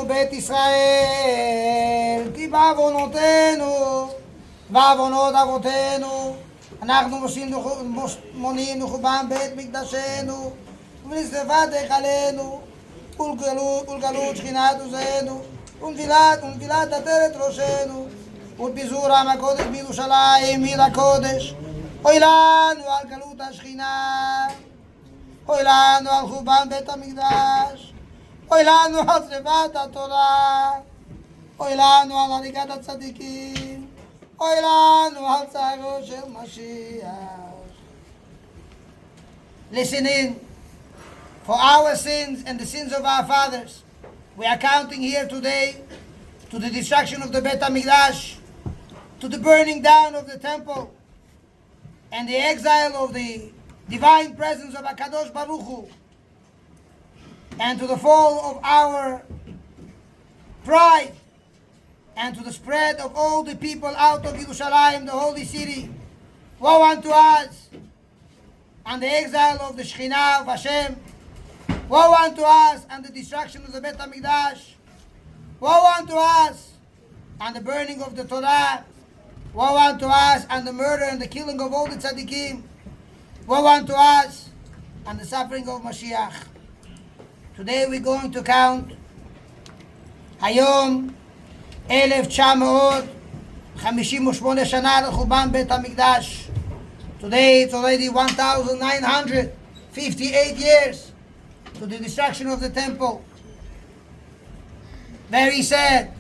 בית ישראל, כי בעוונותינו ועוונות אבותינו אנחנו מונעים לחורבן בית מקדשנו ולשרפת היכלנו ולגלות שכינת עוזנו ונפילת עטרת ראשנו ולפיזור עם הקודש בירושלים עיר הקודש. אוי לנו על גלות השכינה, אוי לנו על חורבן בית המקדש, אוי לנו על שרפת התורה, אוי לנו על הריגת הצדיקים, אוי לנו על צערו של משיח. Listen in. For our sins and the sins of our fathers, we are counting here today to the destruction of the Beit HaMikdash, to the burning down of the temple, and the exile of the divine presence of HaKadosh Baruch Hu, and to the fall of our pride, and to the spread of all the people out of Yerushalayim, the holy city. Woe unto us, and the exile of the Shekhinah of Hashem. Woe unto us, and the destruction of the Beit HaMikdash. Woe unto us, and the burning of the Torah. Woe unto us, and the murder and the killing of all the tzaddikim. Woe unto us, and the suffering of Mashiach. Today we're going to count Hayom 1958 שנה לחורבן בית המקדש. Today it's already 1958 years to the destruction of the temple. Very sad.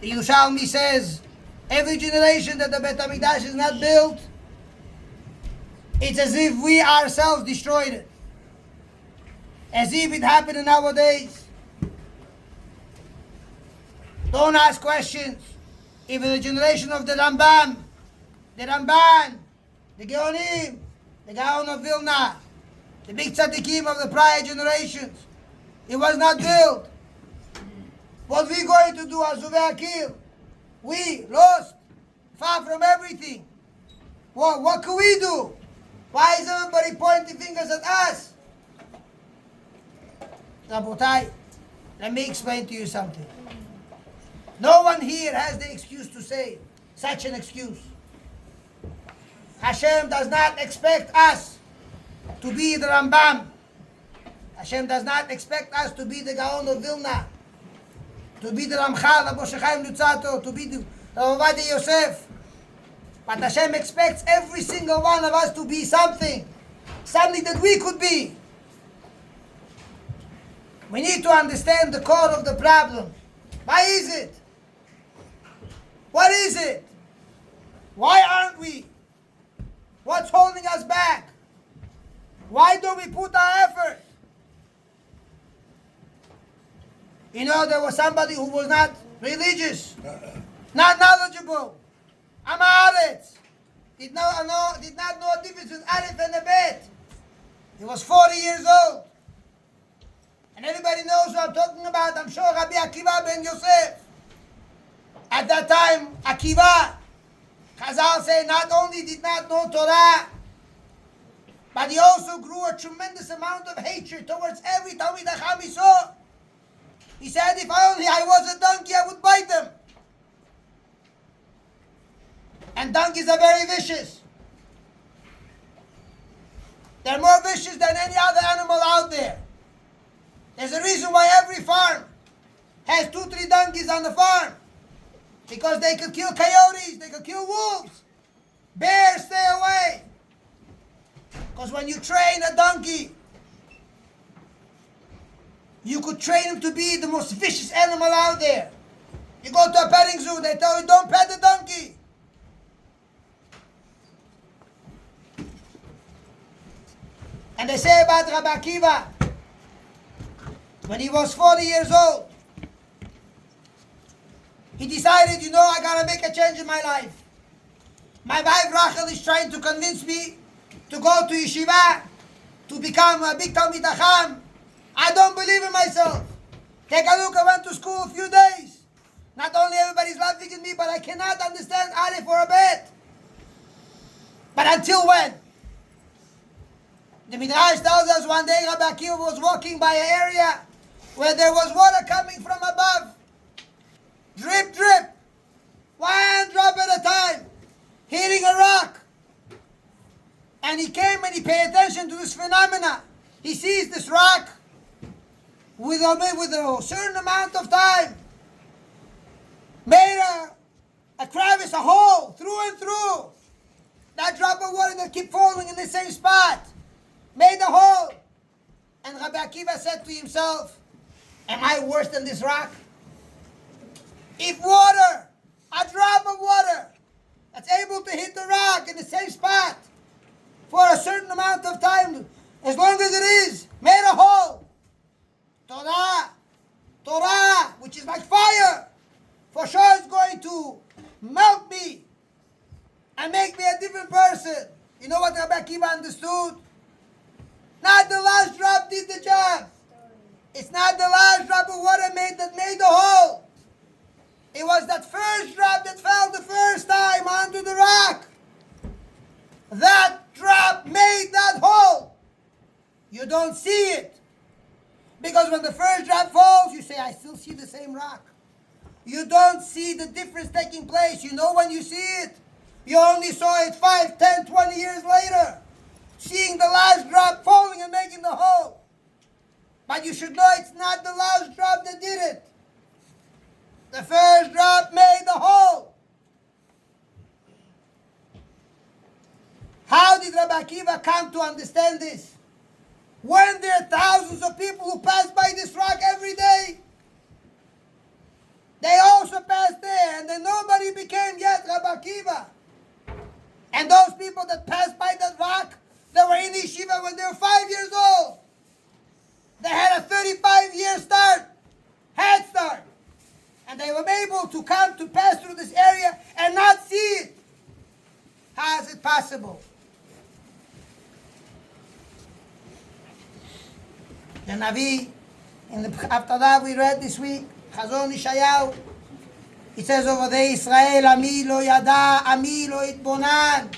The Yerushalmi says, every generation that the Beit HaMikdash is not built, it's as if we ourselves destroyed it. As if it happened in our days. Don't ask questions. Even the generation of the Ramban, the Geonim, the Gaon of Vilna, the big tzaddikim of the prior generations, it was not built. What we going to do, Azuvei Akil? We lost, far from everything. What can we do? Why is everybody pointing fingers at us? Rabotai, let me explain to you something. No one here has the excuse to say such an excuse. Hashem does not expect us to be the Rambam. Hashem does not expect us to be the Gaon of Vilna, to be the Ramchal, the Moshe Chaim Luzzatto, to be the Rav Yosef. But Hashem expects every single one of us to be something that we could be. We need to understand the core of the problem. Why is it? What is it? Why aren't we? What's holding us back? Why don't we put our effort? You know, there was somebody who was not religious, not knowledgeable. Amaretz did not know the difference between Aleph and a Bet. He was 40 years old. And everybody knows what I'm talking about. I'm sure Rabbi Akiva ben Yosef. At that time, Akiva, Chazal say, not only did not know Torah, but he also grew a tremendous amount of hatred towards every Talmid Chacham he saw. He said, if only I was a donkey, I would bite them. And donkeys are very vicious. They're more vicious than any other animal out there. There's a reason why every farm has 2-3 donkeys on the farm. Because they could kill coyotes, they could kill wolves. Bears, stay away. Because when you train a donkey, you could train him to be the most vicious animal out there. You go to a petting zoo, they tell you, don't pet the donkey. And they say about Rabbi Akiva, when he was 40 years old, he decided, I gotta make a change in my life. My wife Rachel is trying to convince me to go to yeshiva, to become a big Talmid Chacham. I don't believe in myself. Take a look, I went to school a few days. Not only everybody's laughing at me, but I cannot understand Aleph or a Bet. But until when? The Midrash tells us one day Rabbi Akiva was walking by an area where there was water coming from above. came and he paid attention to this phenomena. He sees this rock with a certain amount of time, made a crevice, a hole, through and through. That drop of water that keep falling in the same spot, made a hole. And Rabbi Akiva said to himself, am I worse than this rock? If water, a drop of water, that's able to hit the rock in the same spot for a certain amount of time, as long as it is, made a hole. Torah, which is like fire, for sure is going to melt me and make me a different person. You know what Rabbi Akiva understood? Not the last drop did the job. It's not the last drop of water that made the hole. It was that first drop that fell the first time onto the rock. That drop made that hole. You don't see it. Because when the first drop falls, you say, I still see the same rock. You don't see the difference taking place. You know when you see it. You only saw it 5, 10, 20 years later. Seeing the last drop falling and making the hole. But you should know it's not the last drop that did it. The first drop made the hole. How did Rabbi Akiva come to understand this? When there are thousands of people who pass by this rock every day, they also passed there, and then nobody became yet Rabbi Akiva. And those people that passed by that rock, they were in yeshiva when they were 5 years old. They had a 35-year head start. And they were able to come to pass through this area and not see it. How is it possible? The Navi, after that we read this week, Chazon Yeshayahu, it says over there, Israel, Ami lo yada, Ami lo itbonan.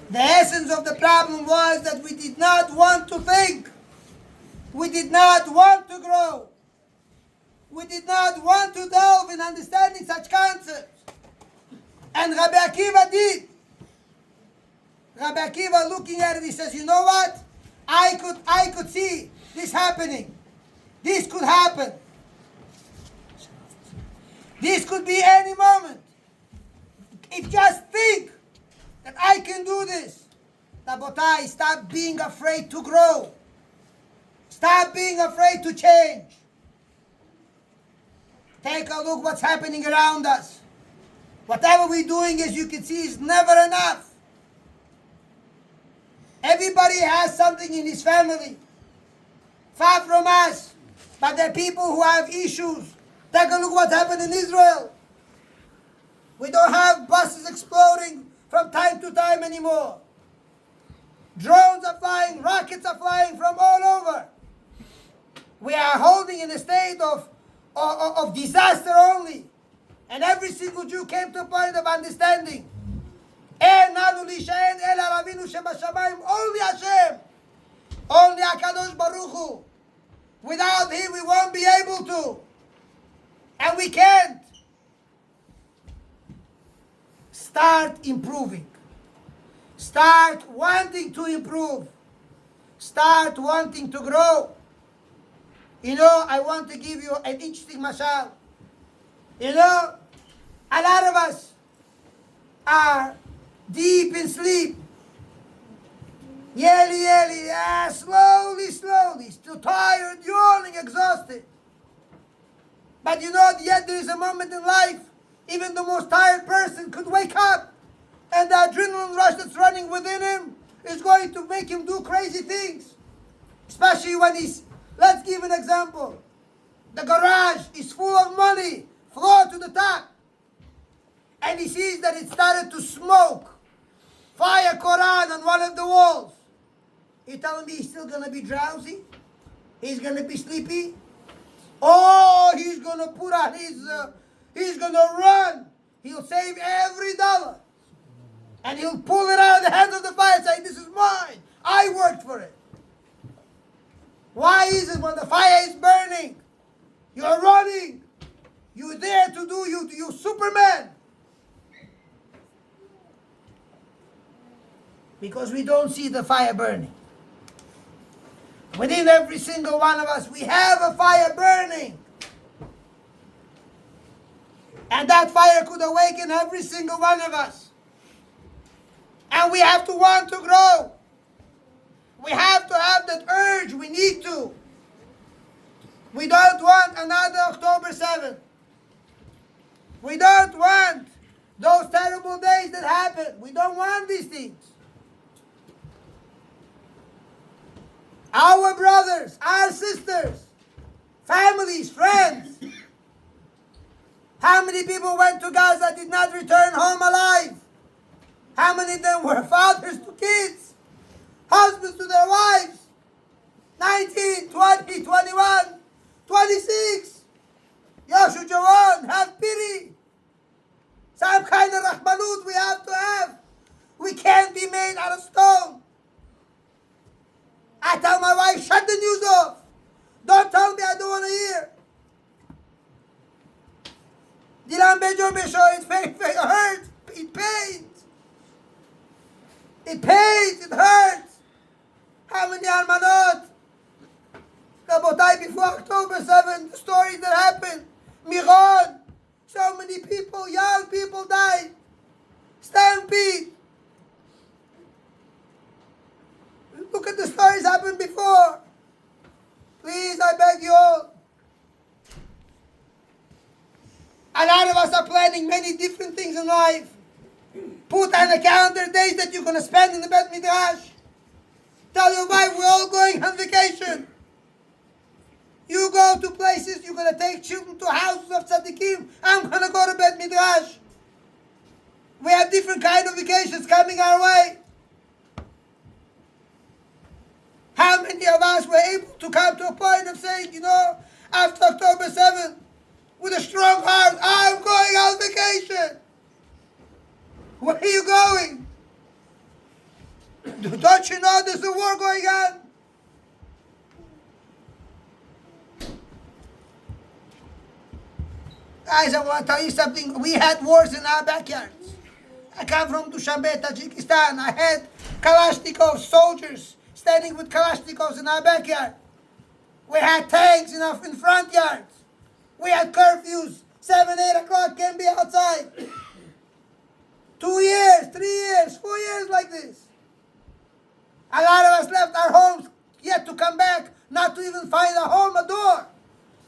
The essence of the problem was that we did not want to think. We did not want to grow. We did not want to delve in understanding such concepts. And Rabbi Akiva did. Rabbi Akiva looking at it, he says, you know what? I could see this happening. This could happen. This could be any moment. If just think that I can do this. Rabotai, stop being afraid to grow. Stop being afraid to change. Take a look what's happening around us. Whatever we're doing, as you can see, is never enough. Everybody has something in his family. Far from us. But there are people who have issues. Take a look what happened in Israel. We don't have buses exploding from time to time anymore. Drones are flying, rockets are flying from all over. We are holding in a state of disaster only. And every single Jew came to a point of understanding. Only Hashem. Only HaKadosh Baruch Hu. Without Him we won't be able to. And we can't. Start improving. Start wanting to improve. Start wanting to grow. You know, I want to give you an interesting mashal. You know, a lot of us are deep in sleep. Slowly, still tired, yawning, exhausted. But you know, yet there is a moment in life, even the most tired person could wake up, and the adrenaline rush that's running within him is going to make him do crazy things. Especially when let's give an example. The garage is full of money, floor to the top. And he sees that it started to smoke. Fire Quran on one of the walls. You telling me he's still going to be drowsy? He's going to be sleepy? Oh, he's going to put on he's going to run. He'll save every dollar. And he'll pull it out of the hands of the fire and say, this is mine. I worked for it. Why is it when the fire is burning, you're running, you're there to do, you Superman. Because we don't see the fire burning. Within every single one of us, we have a fire burning. And that fire could awaken every single one of us. And we have to want to grow. We have to have that urge. We need to. We don't want another October 7th. We don't want those terrible days that happen. We don't want these things. Our brothers, our sisters, families, friends. How many people went to Gaza, did not return home alive? How many of them were fathers to kids, husbands to their wives? 19, 20, 21, 26. Yoshu Jawan, have pity. Some kind of rahmanut we have to have. We can't be made out of stone. I tell my wife, shut the news off. Don't tell me I don't want to hear. Dilan Bejo Besho, it hurts. It pains. It pains. It hurts. How many almanot? Rabotai, before October 7th, the stories that happened. Miron. So many people, young people died. Stampede. Look at the stories happened before. Please, I beg you all. A lot of us are planning many different things in life. Put on the calendar days that you're going to spend in the Bet Midrash. Tell your wife we're all going on vacation. You go to places, you're going to take children to houses of tzaddikim. I'm going to go to Bet Midrash. We have different kind of vacations coming our way. How many of us were able to come to a point of saying, after October 7th, with a strong heart, I'm going on vacation. Where are you going? Don't you know there's a war going on? Guys, I want to tell you something. We had wars in our backyards. I come from Dushanbe, Tajikistan. I had Kalashnikov soldiers standing with Kalashnikovs in our backyard. We had tanks in front yards. We had curfews. 7, 8 o'clock, can't be outside. 2 years, 3 years, 4 years like this. A lot of us left our homes yet to come back, not to even find a home, a door.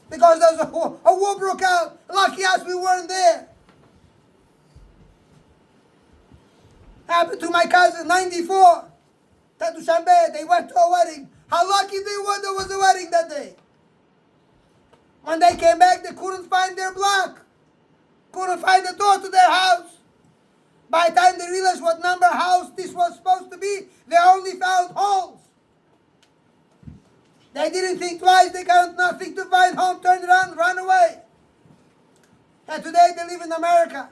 Because there's a war broke out. Lucky us, we weren't there. Happened to my cousin, 94. Tatushambe, they went to a wedding. How lucky they were there was a wedding that day. When they came back, they couldn't find their block. Couldn't find the door to their house. By the time they realized what number house this was supposed to be, they only found holes. They didn't think twice. They got nothing to find home, turned around, ran away. And today they live in America.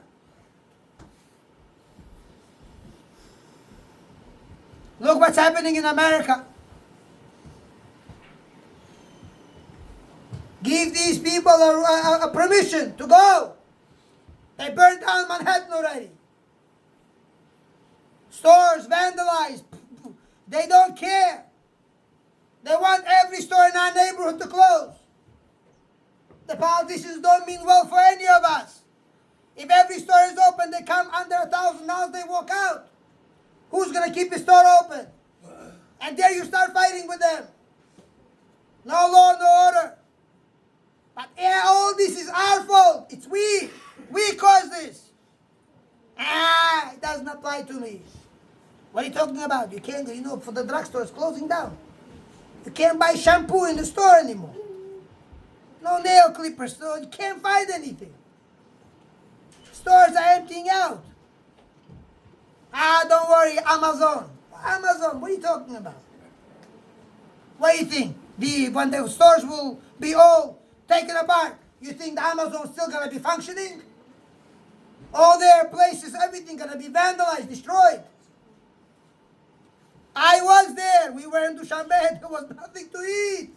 Look what's happening in America. Give these people a permission to go. They burned down Manhattan already. Stores vandalized. They don't care. They want every store in our neighborhood to close. The politicians don't mean well for any of us. If every store is open, they come under $1,000, they walk out. Who's going to keep the store open? And there you start fighting with them. No law, no order. But all this is our fault. It's we. We caused this. It doesn't apply to me. What are you talking about? You can't, for the drugstore, it's closing down. You can't buy shampoo in the store anymore. No nail clippers, so you can't find anything. Stores are emptying out. Don't worry, Amazon. Amazon, what are you talking about? What do you think? When the stores will be all taken apart, you think the Amazon is still going to be functioning? All their places, everything going to be vandalized, destroyed. I was there. We were in Dushanbe. There was nothing to eat.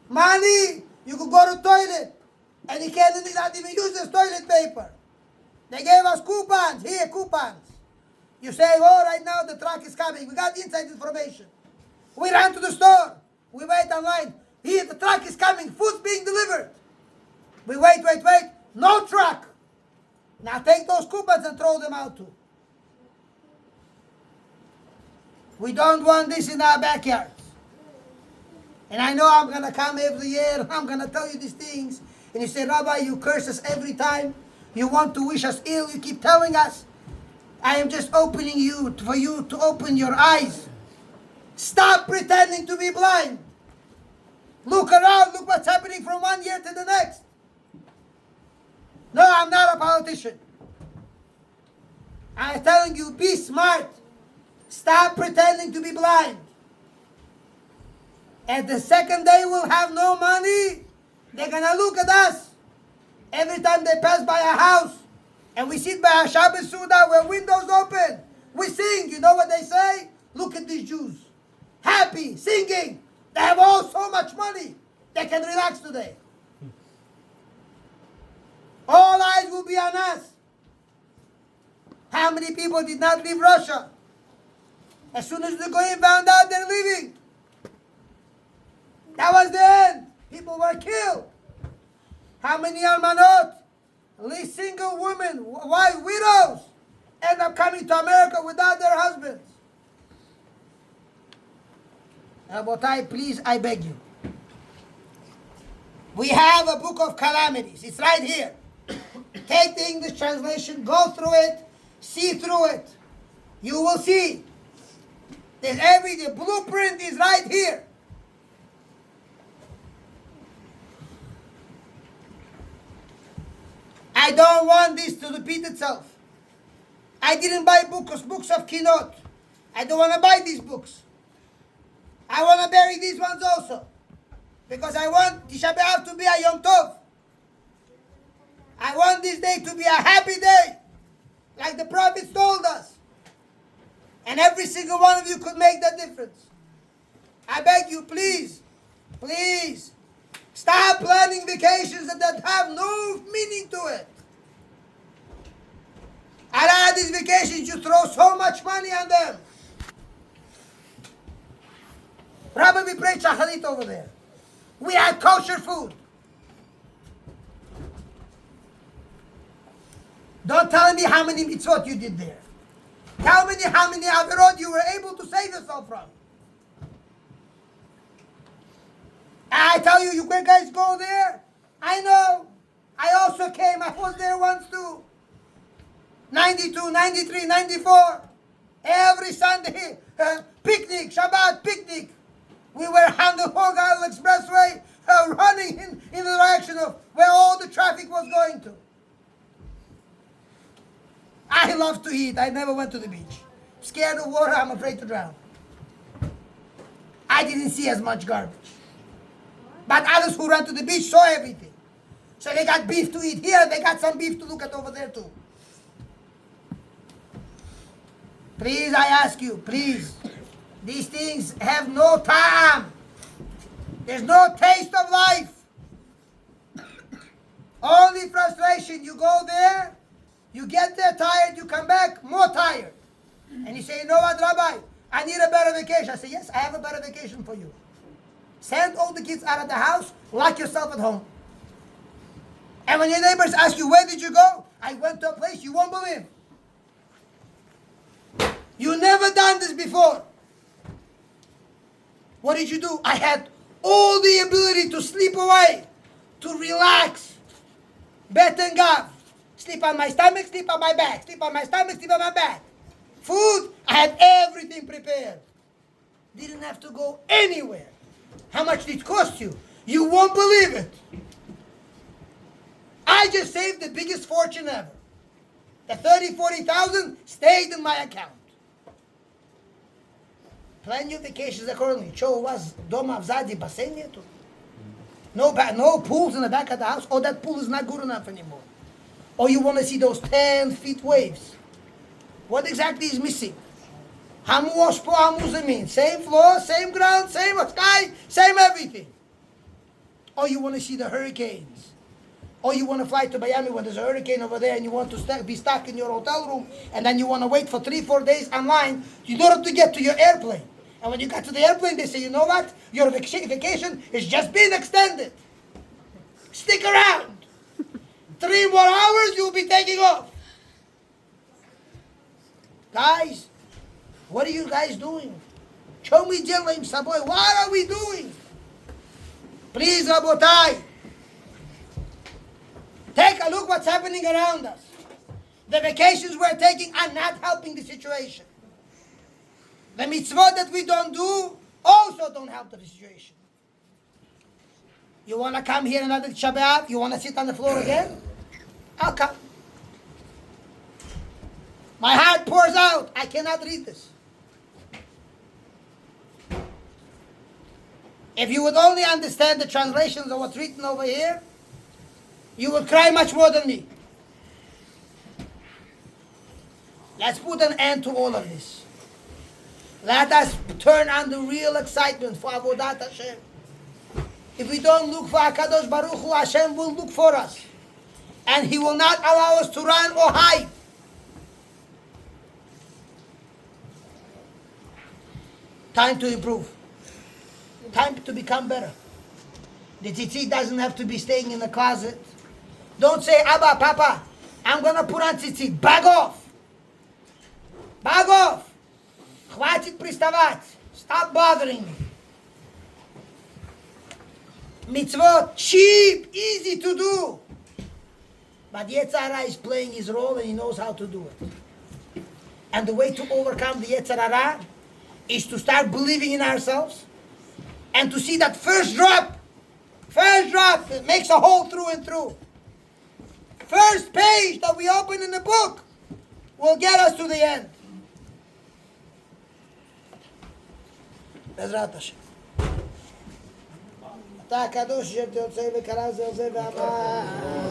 Money. You could go to the toilet. And you can't not even use this toilet paper. They gave us coupons. Here, coupons. You say, oh, right now the truck is coming. We got the inside information. We ran to the store. We wait online. Here, the truck is coming. Food's being delivered. We wait. No truck. Now take those coupons and throw them out too. We don't want this in our backyards. And I know I'm going to come every year and I'm going to tell you these things. And you say, Rabbi, you curse us every time. You want to wish us ill. You keep telling us. I am just opening you for you to open your eyes. Stop pretending to be blind. Look around. Look what's happening from one year to the next. No, I'm not a politician. I'm telling you, be smart. Stop pretending to be blind. And the second they will have no money, they're going to look at us. Every time they pass by a house, and we sit by a Shabbos Suda where windows open, we sing. You know what they say? Look at these Jews. Happy, singing. They have all so much money. They can relax today. All eyes will be on us. How many people did not leave Russia? As soon as the Goyim found out they're leaving, that was the end. People were killed. How many almanot, at least single women, wife, widows, end up coming to America without their husbands? Rabotai, please, I beg you. We have a book of calamities. It's right here. Take the English translation, go through it, see through it. You will see. The blueprint is right here. I don't want this to repeat itself. I didn't buy books of Kinot. I don't want to buy these books. I want to bury these ones also. Because I want Tisha B'Av to be a Yom Tov. I want this day to be a happy day. Like the prophets told us. And every single one of you could make that difference. I beg you, please, please, stop planning vacations that have no meaning to it. A lot of these vacations, you throw so much money on them. Rabbi, we prayed shacharit over there. We had kosher food. Don't tell me how many mitzvot you did there. Tell me how many averot you were able to save yourself from. I tell you, you guys go there. I know. I also came. I was there once too. 92, 93, 94. Every Sunday, picnic, Shabbat picnic. We were on the Long Island Expressway running in the direction of where all the traffic was going to. I love to eat. I never went to the beach. Scared of water, I'm afraid to drown. I didn't see as much garbage. But others who ran to the beach saw everything. So they got beef to eat here, they got some beef to look at over there too. Please, I ask you, please. These things have no time. There's no taste of life. Only frustration. You go there, you get there tired, you come back more tired. And you say, you know what, Rabbi? I need a better vacation. I say, yes, I have a better vacation for you. Send all the kids out of the house, lock yourself at home. And when your neighbors ask you, where did you go? I went to a place you won't believe. You never done this before. What did you do? I had all the ability to sleep away, to relax. Bet and gav. Sleep on my stomach, sleep on my back. Sleep on my stomach, sleep on my back. Food, I had everything prepared. Didn't have to go anywhere. How much did it cost you? You won't believe it. I just saved the biggest fortune ever. The 40,000 stayed in my account. Plan your vacations accordingly. Cho was doma vzadi basen yetu. No pools in the back of the house. Oh, that pool is not good enough anymore. Or you want to see those 10 feet waves. What exactly is missing? Hamu po hamu same floor, same ground, same sky, same everything. Or you want to see the hurricanes. Or you want to fly to Miami when there's a hurricane over there and you want to be stuck in your hotel room and then you want to wait for 3-4 days online in order to get to your airplane. And when you get to the airplane, they say, you know what? Your vacation is just being extended. Stick around. 3 more hours, you'll be taking off. Guys, what are you guys doing? Show me Jilim Saboy. What are we doing? Please, Rabotai. Take a look what's happening around us. The vacations we're taking are not helping the situation. The mitzvot that we don't do also don't help the situation. You want to come here another Shabbat? You want to sit on the floor again? I'll come. My heart pours out. I cannot read this. If you would only understand the translations of what's written over here, you would cry much more than me. Let's put an end to all of this. Let us turn on the real excitement for Avodat Hashem. If we don't look for HaKadosh Baruch Hu, Hashem will look for us. And He will not allow us to run or hide. Time to improve. Time to become better. The tzitzit doesn't have to be staying in the closet. Don't say, Abba, Papa, I'm going to put on tzitzit. Bag off. Bag off. Хватит приставать. Stop bothering me. Mitzvot, cheap, easy to do. But Yetzer Hara is playing his role and he knows how to do it. And the way to overcome the Yetzer Hara is to start believing in ourselves and to see that first drop that makes a hole through and through. First page that we open in the book will get us to the end. בעזרת השם. אתה הקדוש שתוצא וקרא זה וזה ואמר